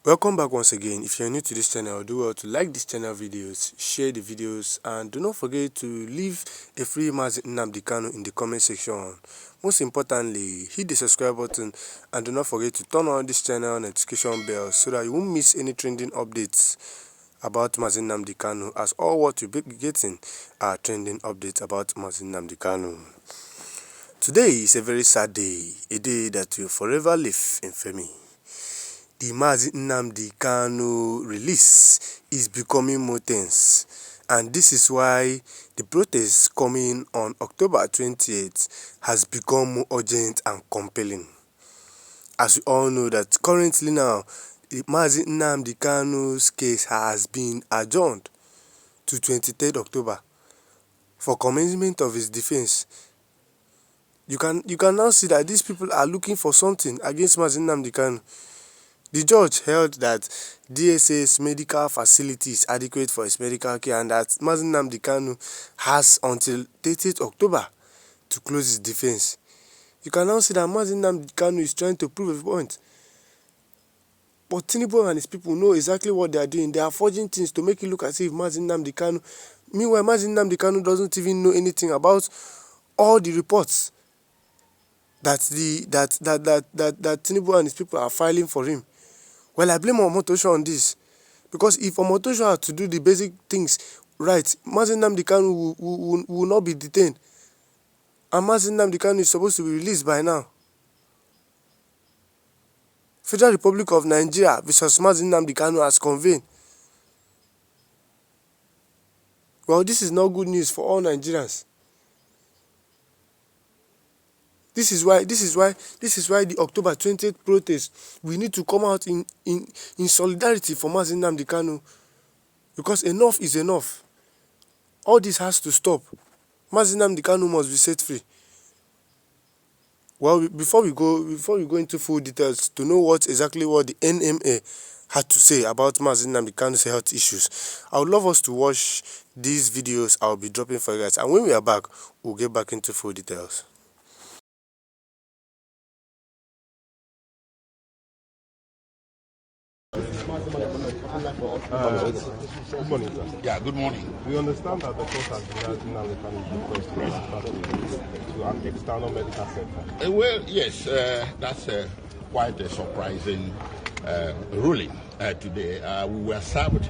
Welcome back once again. If you're new to this channel, do well to like this channel videos, share the videos, and do not forget to leave a free Nnamdi Kanu in the comment section. Most importantly, hit the subscribe button and do not forget to turn on this channel notification bell so that you won't miss any trending updates about Nnamdi Kanu, as all what you'll be getting are trending updates about Nnamdi Kanu. Today is a very sad day, a day that will forever live in infamy. The Nnamdi Kanu release is becoming more tense, and this is why the protest coming on October 28th has become more urgent and compelling. As we all know that currently now, the Nnamdi Kanu's case has been adjourned to 23rd October for commencement of his defense. You can now see that these people are looking for something against Nnamdi Kanu. The judge held that DSA's medical facility is adequate for his medical care and that Nnamdi Kanu has until 30th October to close his defense. You can now see that Nnamdi Kanu is trying to prove a point. But Tinubu and his people know exactly what they are doing. They are forging things to make it look as if Nnamdi Kanu. Meanwhile, Nnamdi Kanu doesn't even know anything about all the reports that Tinubu and his people are filing for him. Well, I blame Omotosho on this, because if Omotosho had to do the basic things right, Nnamdi Kanu will not be detained, and Nnamdi Kanu is supposed to be released by now. Federal Republic of Nigeria versus Nnamdi Kanu has convened. Well, this is not good news for all Nigerians. This is why the October 20th protest, we need to come out in solidarity for Nnamdi Kanu, because enough is enough. All this has to stop. Nnamdi Kanu must be set free. Well, before we go into full details to know what the NMA had to say about Nnamdi Kanu's health issues, I would love us to watch these videos I'll be dropping for you guys, and when we are back, we'll get back into full details. Good morning, sir. Yeah, good morning. We understand that the court has denied Nnamdi Kanu's request to an external medical center. Well, yes, that's quite a surprising ruling today. We were served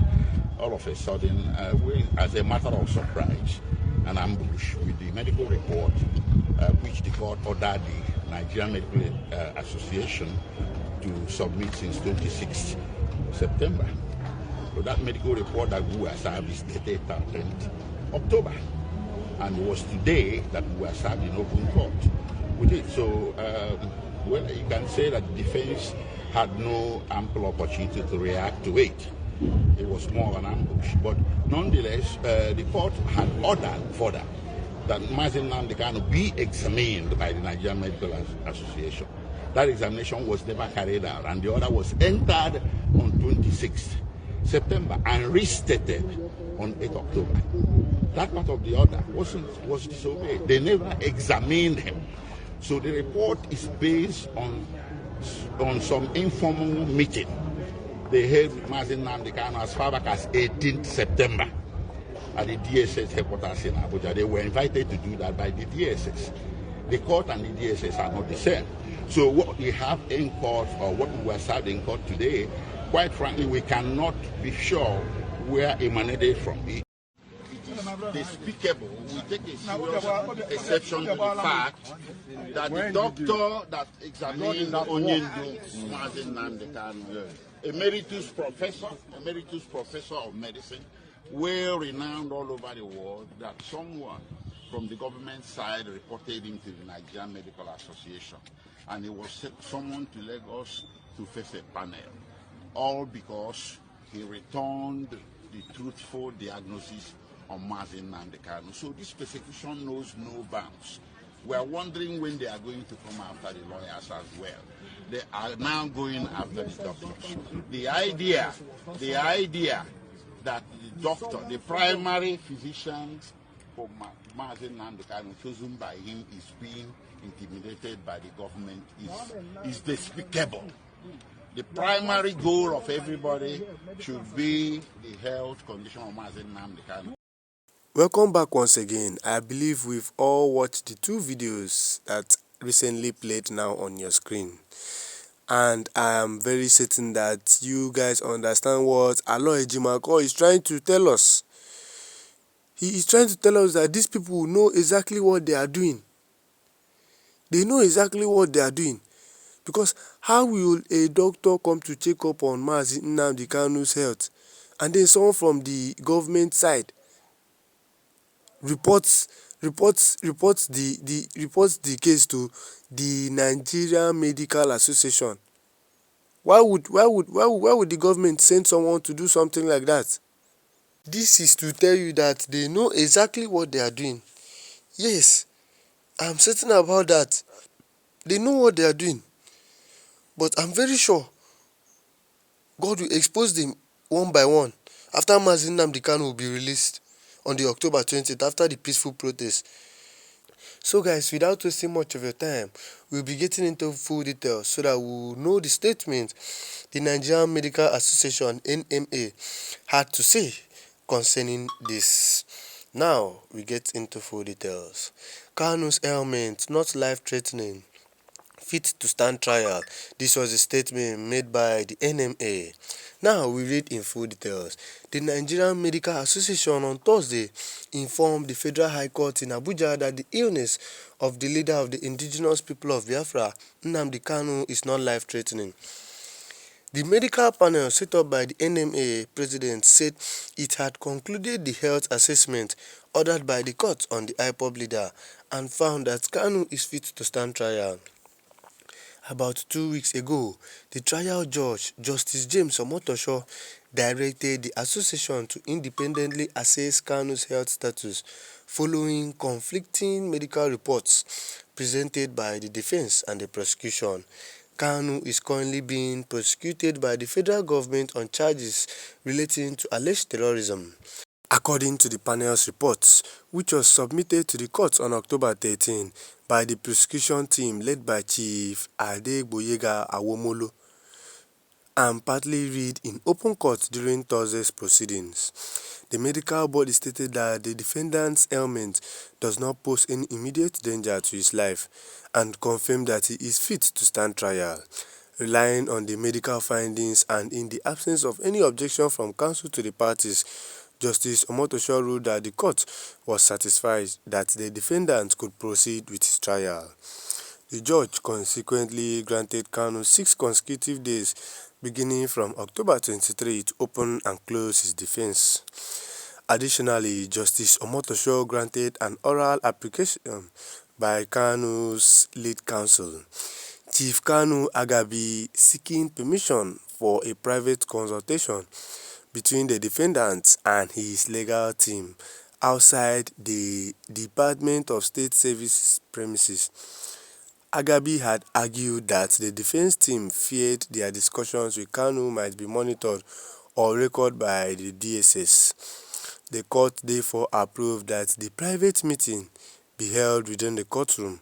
all of a sudden, as a matter of surprise, an ambush with the medical report, which the court ordered the Nigerian Medical Association to submit since 26th September. So that medical report that we were served is dated 10th October. And it was today that we were served in open court with it. So, well, you can say that the defense had no ample opportunity to react to it. It was more of an ambush. But nonetheless, the court had ordered further that Nnamdi Kanu be examined by the Nigerian Medical Association. That examination was never carried out, and the order was entered on 26th September and restated on 8th October. That part of the order was disobeyed. They never examined him. So the report is based on some informal meeting they held with Nnamdi Kanu as far back as 18th September at the DSS headquarters in Abuja. They were invited to do that by the DSS. The court and the DSS are not the same. So what we have in court, or what we were served in court today, quite frankly, we cannot be sure where it emanated from. It is despicable. We take a serious exception to the fact that the doctor that examined Onyendo Nnamdi Kanu, emeritus professor of medicine, well renowned all over the world, that someone from the government side reported him to the Nigerian Medical Association, and he was summoned to Lagos to face a panel, all because he returned the truthful diagnosis on Nnamdi Kanu. So this persecution knows no bounds. We are wondering when they are going to come after the lawyers as well. They are now going after the doctors. The idea that the doctor, the primary physician for Nnamdi Kanu, chosen by him, is being intimidated by the government is despicable. The primary goal of everybody should be the health condition of Nnamdi Kanu. Welcome back once again. I believe we've all watched the two videos that recently played now on your screen. And I am very certain that you guys understand what Aloy Ejimako is trying to tell us. He is trying to tell us that these people know exactly what they are doing. They know exactly what they are doing. Because how will a doctor come to check up on Mazi Nnamdi Kanu's health, and then someone from the government side reports the case to the Nigerian Medical Association? Why would the government send someone to do something like that? This is to tell you that they know exactly what they are doing. Yes, I'm certain about that. They know what they are doing. But I'm very sure God will expose them one by one after Mazi Nnamdi Kanu will be released on the October 20th after the peaceful protest. So guys, without wasting much of your time, we'll be getting into full details so that we'll know the statement the Nigerian Medical Association NMA had to say concerning this. Now we get into full details. Kanu's ailment not life-threatening, fit to stand trial. This was a statement made by the NMA. Now we read in full details. The Nigerian Medical Association on Thursday informed the Federal High Court in Abuja that the illness of the leader of the indigenous people of Biafra, Nnamdi Kanu, is not life-threatening. The medical panel set up by the NMA president said it had concluded the health assessment ordered by the court on the IPOB leader and found that Kanu is fit to stand trial. About 2 weeks ago, the trial judge, Justice James Omotosho, directed the association to independently assess Kanu's health status following conflicting medical reports presented by the defense and the prosecution. Kanu is currently being prosecuted by the federal government on charges relating to alleged terrorism. According to the panel's reports, which was submitted to the court on October 13 by the prosecution team led by Chief Adegboyega Awomolo, and partly read in open court during Thursday's proceedings, the medical body stated that the defendant's ailment does not pose any immediate danger to his life and confirmed that he is fit to stand trial. Relying on the medical findings and in the absence of any objection from counsel to the parties, Justice Omotosho ruled that the court was satisfied that the defendant could proceed with his trial. The judge consequently granted Kanu 6 consecutive days beginning from October 23 to open and close his defense. Additionally, Justice Omotosho granted an oral application by Kanu's lead counsel, Chief Kanu Agabi, seeking permission for a private consultation between the defendant and his legal team outside the Department of State Services premises. Agabi had argued that the defense team feared their discussions with Kanu might be monitored or recorded by the DSS. The court therefore approved that the private meeting be held within the courtroom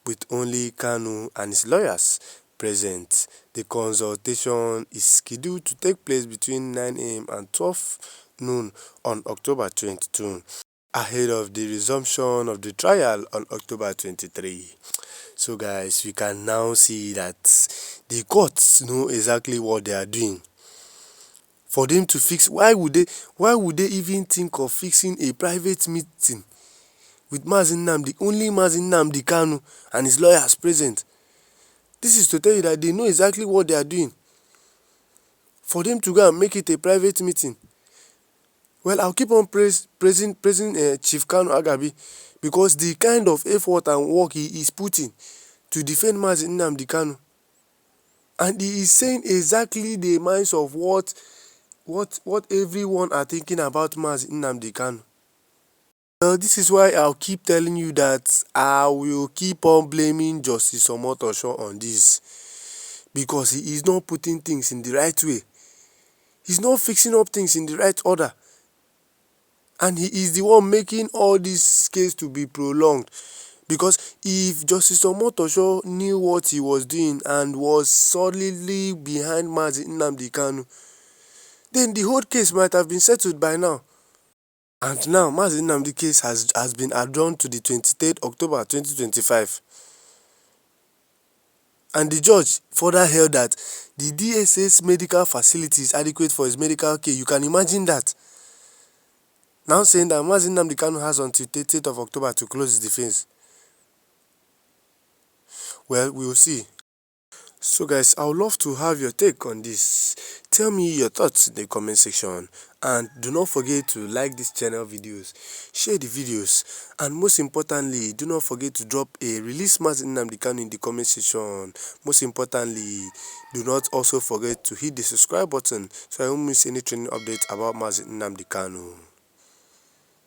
with only Kanu and his lawyers present. The consultation is scheduled to take place between 9 a.m. and 12 noon on October 22, ahead of the resumption of the trial on October 23. So guys, we can now see that the courts know exactly what they are doing. For them to fix, why would they even think of fixing a private meeting with only Mazi Nnamdi Kanu and his lawyers present? This is to tell you that they know exactly what they are doing. For them to go and make it a private meeting. Well, I'll keep on praising Chief Kanu Agabi, because the kind of effort and work he is putting to defend Mazi Nnamdi Kanu, and he is saying exactly the minds of what everyone are thinking about Mazi Nnamdi Kanu. Well, this is why I'll keep telling you that I will keep on blaming Justice Omotosho on this, because he is not putting things in the right way. He's not fixing up things in the right order. And he is the one making all this case to be prolonged, Because if Justice Omotosho knew what he was doing and was solidly behind Nnamdi Kanu, then the whole case might have been settled by now. And now, Nnamdi case has been adjourned to the 23rd October 2025. And the judge further held that the DSA's medical facility is adequate for his medical care. You can imagine that. Now saying that Nnamdi Kanu has until 30th of October to close his defense. Well, we will see. So guys, I would love to have your take on this. Tell me your thoughts in the comment section, and do not forget to like this channel videos, share the videos, and most importantly, do not forget to drop a release Nnamdi Kanu in the comment section. Most importantly, do not also forget to hit the subscribe button so I won't miss any training updates about Nnamdi Kanu.